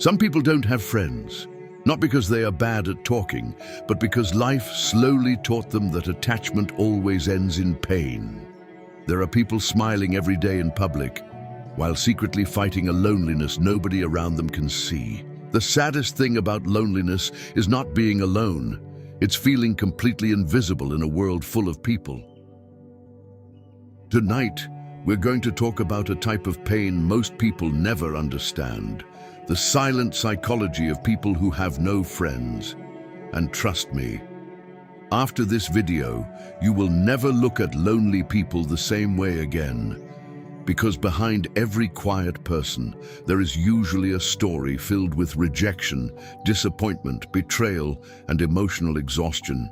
Some people don't have friends, not because they are bad at talking, but because life slowly taught them that attachment always ends in pain. There are people smiling every day in public, while secretly fighting a loneliness nobody around them can see. The saddest thing about loneliness is not being alone, it's feeling completely invisible in a world full of people. Tonight, we're going to talk about a type of pain most people never understand. The silent psychology of people who have no friends. And trust me, after this video, you will never look at lonely people the same way again. Because behind every quiet person, there is usually a story filled with rejection, disappointment, betrayal, and emotional exhaustion.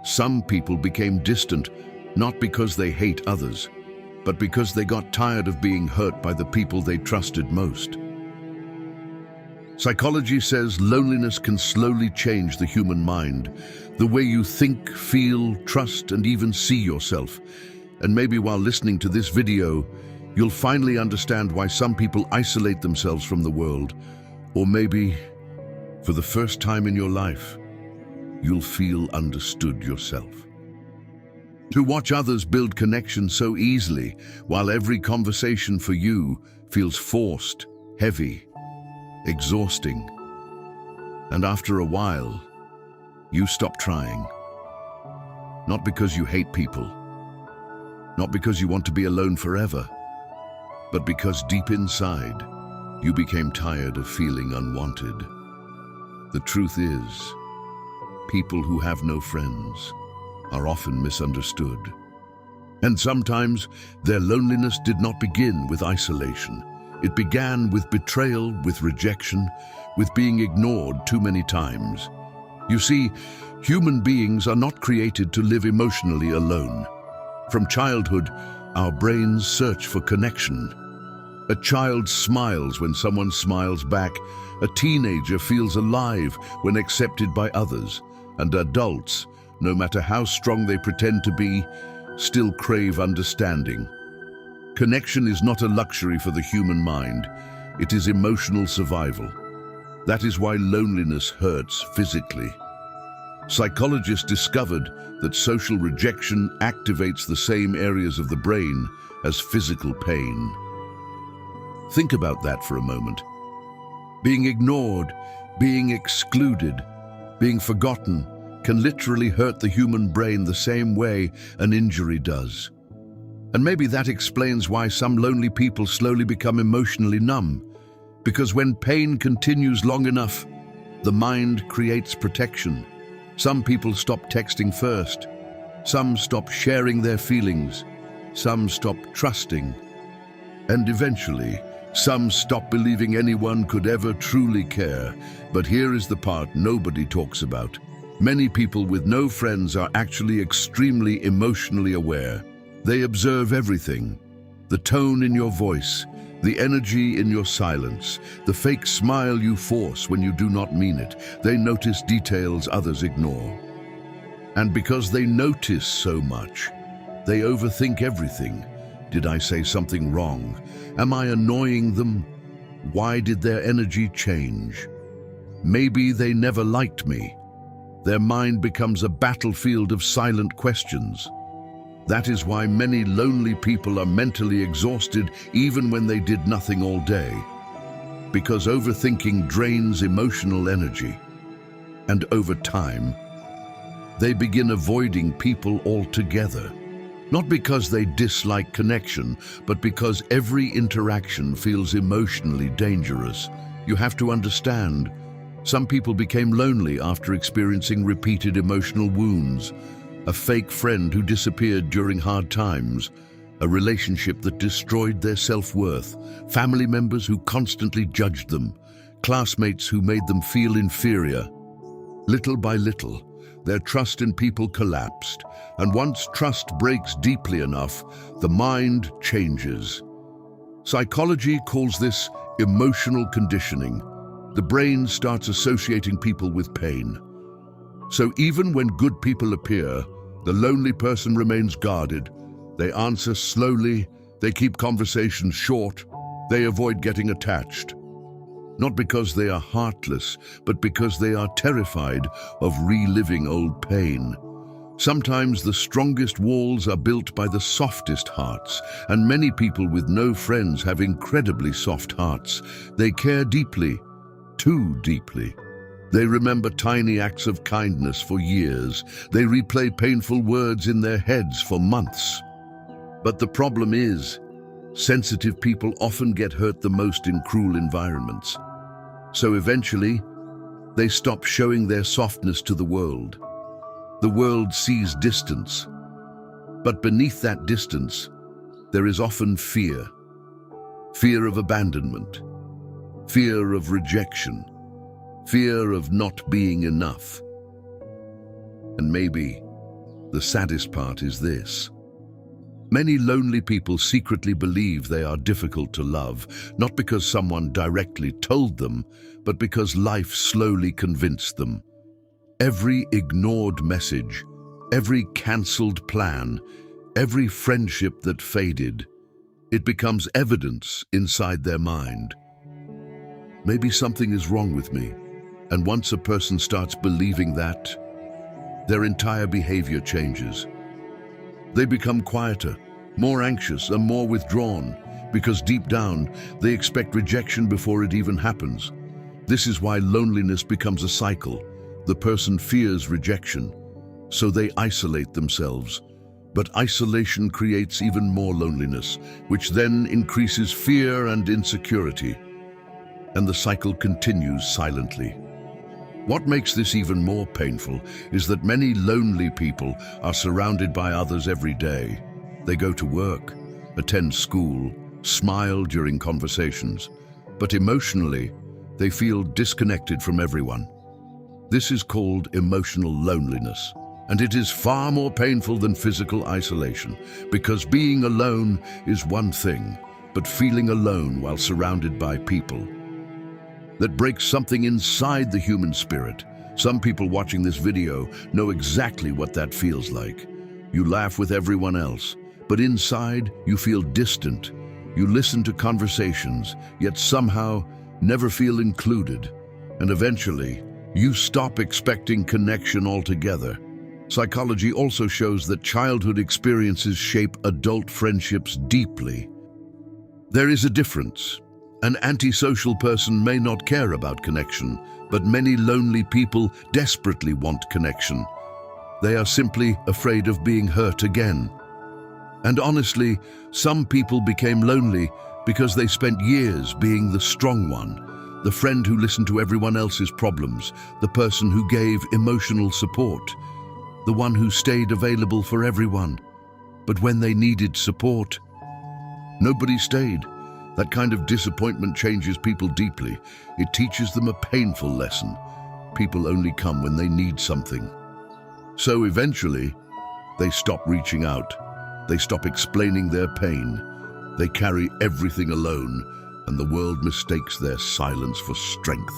Some people became distant, not because they hate others, but because they got tired of being hurt by the people they trusted most. Psychology says loneliness can slowly change the human mind, the way you think, feel, trust, and even see yourself. And maybe while listening to this video, you'll finally understand why some people isolate themselves from the world. Or maybe, for the first time in your life, you'll feel understood yourself. To watch others build connection so easily, while every conversation for you feels forced, heavy, exhausting. And after a while, you stop trying. Not because you hate people, not because you want to be alone forever, but because deep inside, you became tired of feeling unwanted. The truth is, people who have no friends are often misunderstood. And sometimes their loneliness did not begin with isolation. It began with betrayal, with rejection, with being ignored too many times. You see, human beings are not created to live emotionally alone. From childhood, our brains search for connection. A child smiles when someone smiles back. A teenager feels alive when accepted by others. And adults, no matter how strong they pretend to be, still crave understanding. Connection is not a luxury for the human mind. It is emotional survival. That is why loneliness hurts physically. Psychologists discovered that social rejection activates the same areas of the brain as physical pain. Think about that for a moment. Being ignored, being excluded, being forgotten can literally hurt the human brain the same way an injury does. And maybe that explains why some lonely people slowly become emotionally numb. Because when pain continues long enough, the mind creates protection. Some people stop texting first. Some stop sharing their feelings. Some stop trusting. And eventually, some stop believing anyone could ever truly care. But here is the part nobody talks about. Many people with no friends are actually extremely emotionally aware. They observe everything. The tone in your voice, the energy in your silence, the fake smile you force when you do not mean it. They notice details others ignore. And because they notice so much, they overthink everything. Did I say something wrong? Am I annoying them? Why did their energy change? Maybe they never liked me. Their mind becomes a battlefield of silent questions. That is why many lonely people are mentally exhausted even when they did nothing all day. Because overthinking drains emotional energy. And over time, they begin avoiding people altogether. Not because they dislike connection, but because every interaction feels emotionally dangerous. You have to understand, some people became lonely after experiencing repeated emotional wounds. A fake friend who disappeared during hard times, a relationship that destroyed their self-worth, family members who constantly judged them, classmates who made them feel inferior. Little by little, their trust in people collapsed, and once trust breaks deeply enough, the mind changes. Psychology calls this emotional conditioning. The brain starts associating people with pain. So even when good people appear, the lonely person remains guarded. They answer slowly, they keep conversations short, they avoid getting attached. not because they are heartless, but because they are terrified of reliving old pain. Sometimes the strongest walls are built by the softest hearts, and many people with no friends have incredibly soft hearts. They care deeply, too deeply. They remember tiny acts of kindness for years. They replay painful words in their heads for months. But the problem is, sensitive people often get hurt the most in cruel environments. So eventually, they stop showing their softness to the world. The world sees distance, but beneath that distance, there is often fear. Fear of abandonment, fear of rejection, fear of not being enough. And maybe the saddest part is this. Many lonely people secretly believe they are difficult to love, not because someone directly told them, but because life slowly convinced them. Every ignored message, every cancelled plan, every friendship that faded, it becomes evidence inside their mind. Maybe something is wrong with me, and once a person starts believing that, their entire behavior changes. They become quieter, more anxious, and more withdrawn, because deep down, they expect rejection before it even happens. This is why loneliness becomes a cycle. The person fears rejection, so they isolate themselves. But isolation creates even more loneliness, which then increases fear and insecurity. And the cycle continues silently. What makes this even more painful is that many lonely people are surrounded by others every day. They go to work, attend school, smile during conversations, but emotionally, they feel disconnected from everyone. This is called emotional loneliness, and it is far more painful than physical isolation, because being alone is one thing, but feeling alone while surrounded by people, that breaks something inside the human spirit. Some people watching this video know exactly what that feels like. You laugh with everyone else, but inside you feel distant. You listen to conversations, yet somehow never feel included. And eventually, you stop expecting connection altogether. Psychology also shows that childhood experiences shape adult friendships deeply. There is a difference. An antisocial person may not care about connection, but many lonely people desperately want connection. They are simply afraid of being hurt again. And honestly, some people became lonely because they spent years being the strong one, the friend who listened to everyone else's problems, the person who gave emotional support, the one who stayed available for everyone. But when they needed support, nobody stayed. That kind of disappointment changes people deeply. It teaches them a painful lesson. People only come when they need something. So eventually, they stop reaching out. They stop explaining their pain. They carry everything alone, and the world mistakes their silence for strength.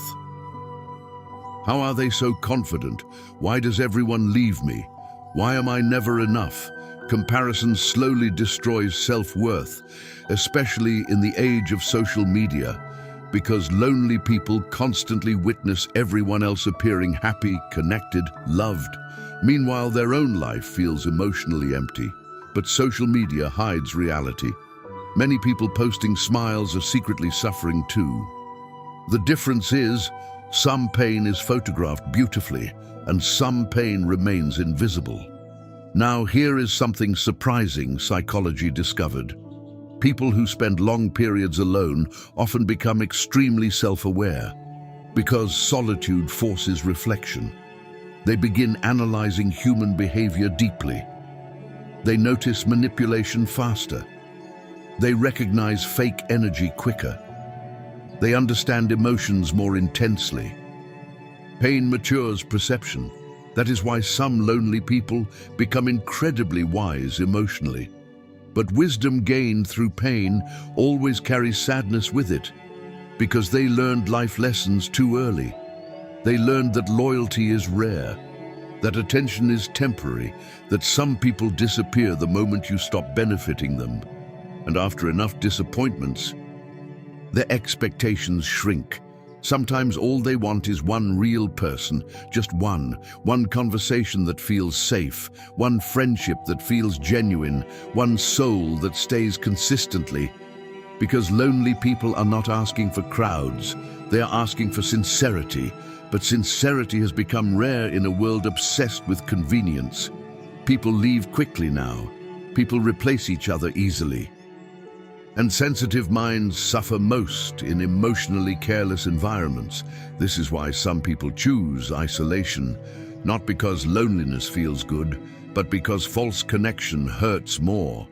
How are they so confident? Why does everyone leave me? Why am I never enough? Comparison slowly destroys self-worth, especially in the age of social media, because lonely people constantly witness everyone else appearing happy, connected, loved. Meanwhile, their own life feels emotionally empty. But social media hides reality. Many people posting smiles are secretly suffering too. The difference is, some pain is photographed beautifully, and some pain remains invisible. Now, here is something surprising psychology discovered. People who spend long periods alone often become extremely self-aware, because solitude forces reflection. They begin analyzing human behavior deeply. They notice manipulation faster. They recognize fake energy quicker. They understand emotions more intensely. Pain matures perception. That is why some lonely people become incredibly wise emotionally. But wisdom gained through pain always carries sadness with it, because they learned life lessons too early. They learned that loyalty is rare, that attention is temporary, that some people disappear the moment you stop benefiting them. And after enough disappointments, their expectations shrink. Sometimes all they want is one real person, just one conversation that feels safe, one friendship that feels genuine, one soul that stays consistently. Because lonely people are not asking for crowds, they are asking for sincerity. But sincerity has become rare in a world obsessed with convenience. People leave quickly now. People replace each other easily. And sensitive minds suffer most in emotionally careless environments. This is why some people choose isolation, not because loneliness feels good, but because false connection hurts more.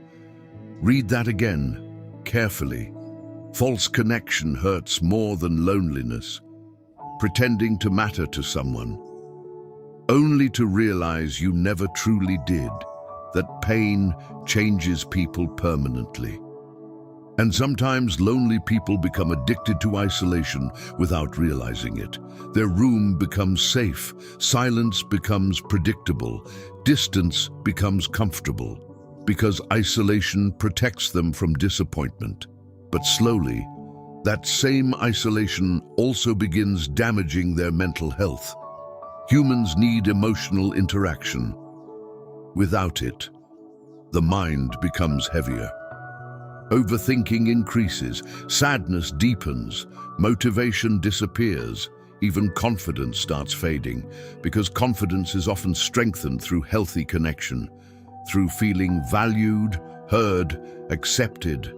Read that again, carefully. False connection hurts more than loneliness. Pretending to matter to someone, only to realize you never truly did, that pain changes people permanently. And sometimes lonely people become addicted to isolation without realizing it. Their room becomes safe, silence becomes predictable, distance becomes comfortable, because isolation protects them from disappointment. But slowly, that same isolation also begins damaging their mental health. Humans need emotional interaction. Without it, the mind becomes heavier. Overthinking increases, sadness deepens, motivation disappears, even confidence starts fading, because confidence is often strengthened through healthy connection, through feeling valued, heard, accepted.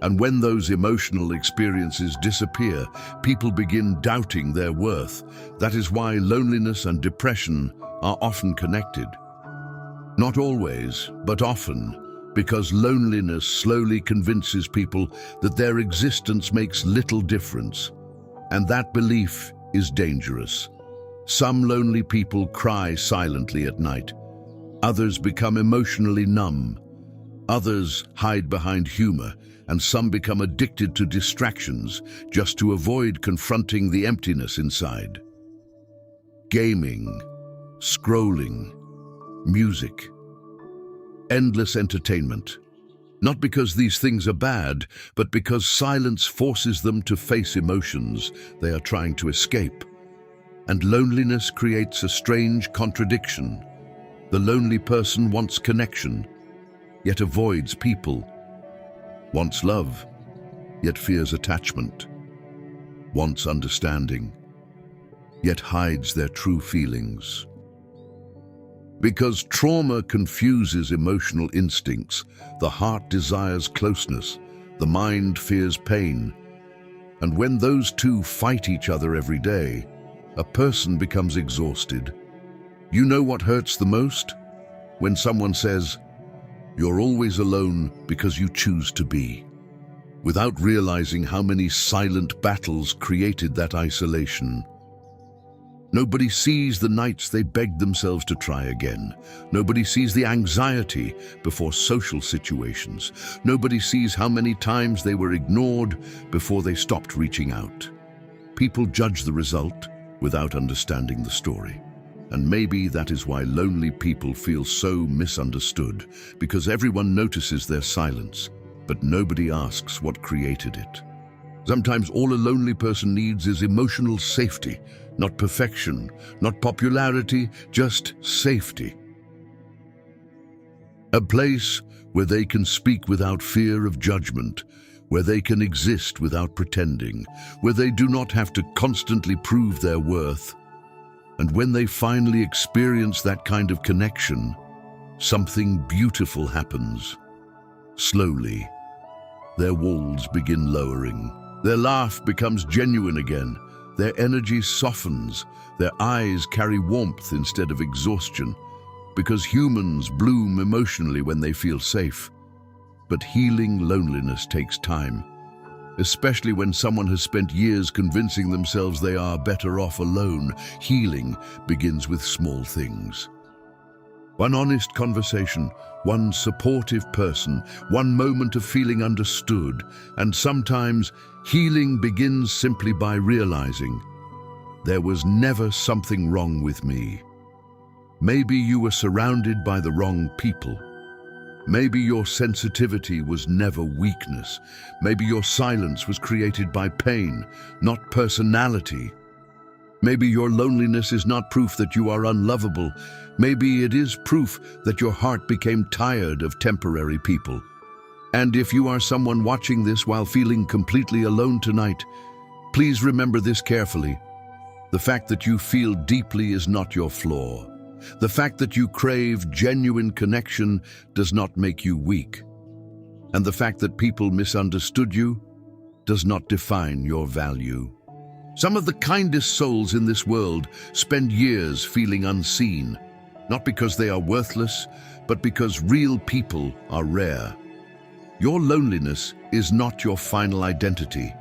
And when those emotional experiences disappear, people begin doubting their worth. That is why loneliness and depression are often connected. Not always, but often. Because loneliness slowly convinces people that their existence makes little difference. And that belief is dangerous. Some lonely people cry silently at night. Others become emotionally numb. Others hide behind humor, and some become addicted to distractions just to avoid confronting the emptiness inside. Gaming, scrolling, music, endless entertainment. Not because these things are bad, but because silence forces them to face emotions they are trying to escape. And loneliness creates a strange contradiction. The lonely person wants connection, yet avoids people. Wants love, yet fears attachment. Wants understanding, yet hides their true feelings. Because trauma confuses emotional instincts, the heart desires closeness, the mind fears pain. And when those two fight each other every day, a person becomes exhausted. You know what hurts the most? When someone says, "You're always alone because you choose to be," without realizing how many silent battles created that isolation. Nobody sees the nights they begged themselves to try again. Nobody sees the anxiety before social situations. Nobody sees how many times they were ignored before they stopped reaching out. People judge the result without understanding the story. And maybe that is why lonely people feel so misunderstood, because everyone notices their silence, but nobody asks what created it. Sometimes all a lonely person needs is emotional safety, not perfection, not popularity, just safety. A place where they can speak without fear of judgment, where they can exist without pretending, where they do not have to constantly prove their worth. And when they finally experience that kind of connection, something beautiful happens. Slowly, their walls begin lowering. Their laugh becomes genuine again. Their energy softens. Their eyes carry warmth instead of exhaustion. Because humans bloom emotionally when they feel safe. But healing loneliness takes time, especially when someone has spent years convincing themselves they are better off alone. Healing begins with small things. One honest conversation, one supportive person, one moment of feeling understood, and sometimes healing begins simply by realizing there was never something wrong with me. Maybe you were surrounded by the wrong people. Maybe your sensitivity was never weakness. Maybe your silence was created by pain, not personality. Maybe your loneliness is not proof that you are unlovable. Maybe it is proof that your heart became tired of temporary people. And if you are someone watching this while feeling completely alone tonight, please remember this carefully. The fact that you feel deeply is not your flaw. The fact that you crave genuine connection does not make you weak. And the fact that people misunderstood you does not define your value. Some of the kindest souls in this world spend years feeling unseen, not because they are worthless, but because real people are rare. Your loneliness is not your final identity.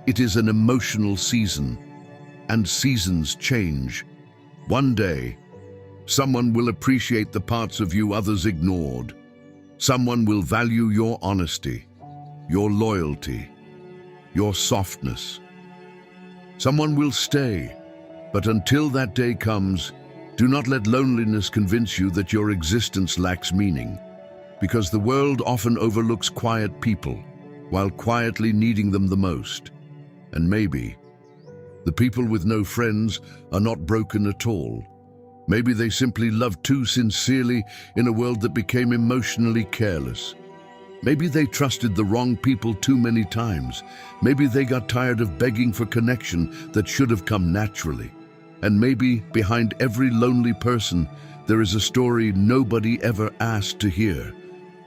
It is an emotional season, and seasons change. One day, someone will appreciate the parts of you others ignored. Someone will value your honesty, your loyalty, your softness. Someone will stay, but until that day comes, do not let loneliness convince you that your existence lacks meaning, because the world often overlooks quiet people, while quietly needing them the most. And maybe the people with no friends are not broken at all. Maybe they simply loved too sincerely in a world that became emotionally careless. Maybe they trusted the wrong people too many times. Maybe they got tired of begging for connection that should have come naturally. And maybe behind every lonely person, there is a story nobody ever asked to hear.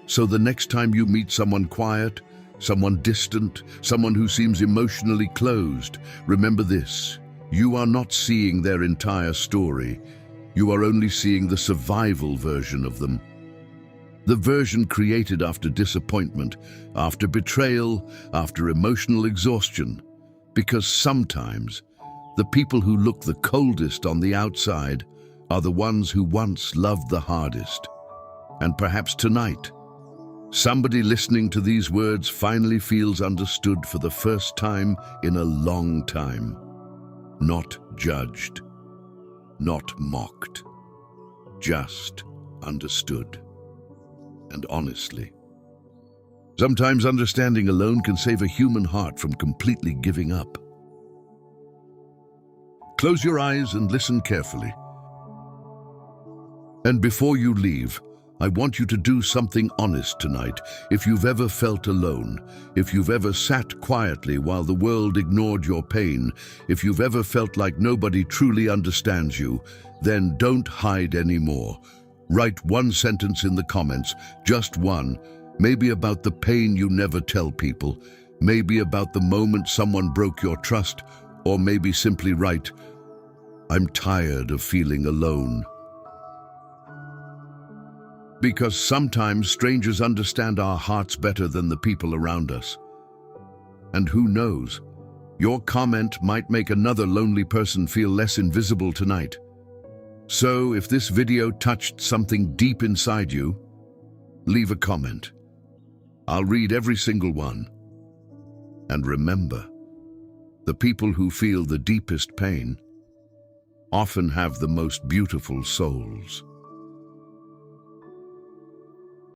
So the next time you meet someone quiet, someone distant, someone who seems emotionally closed, remember this: you are not seeing their entire story. You are only seeing the survival version of them. The version created after disappointment, after betrayal, after emotional exhaustion. Because sometimes, the people who look the coldest on the outside are the ones who once loved the hardest. And perhaps tonight, somebody listening to these words finally feels understood for the first time in a long time. Not judged, not mocked, just understood. And honestly, sometimes understanding alone can save a human heart from completely giving up. Close your eyes and listen carefully. And before you leave, I want you to do something honest tonight. If you've ever felt alone, if you've ever sat quietly while the world ignored your pain, if you've ever felt like nobody truly understands you, then don't hide anymore. Write one sentence in the comments, just one, maybe about the pain you never tell people, maybe about the moment someone broke your trust, or maybe simply write, "I'm tired of feeling alone." Because sometimes strangers understand our hearts better than the people around us. And who knows, your comment might make another lonely person feel less invisible tonight. So if this video touched something deep inside you, leave a comment. I'll read every single one. And remember, the people who feel the deepest pain often have the most beautiful souls.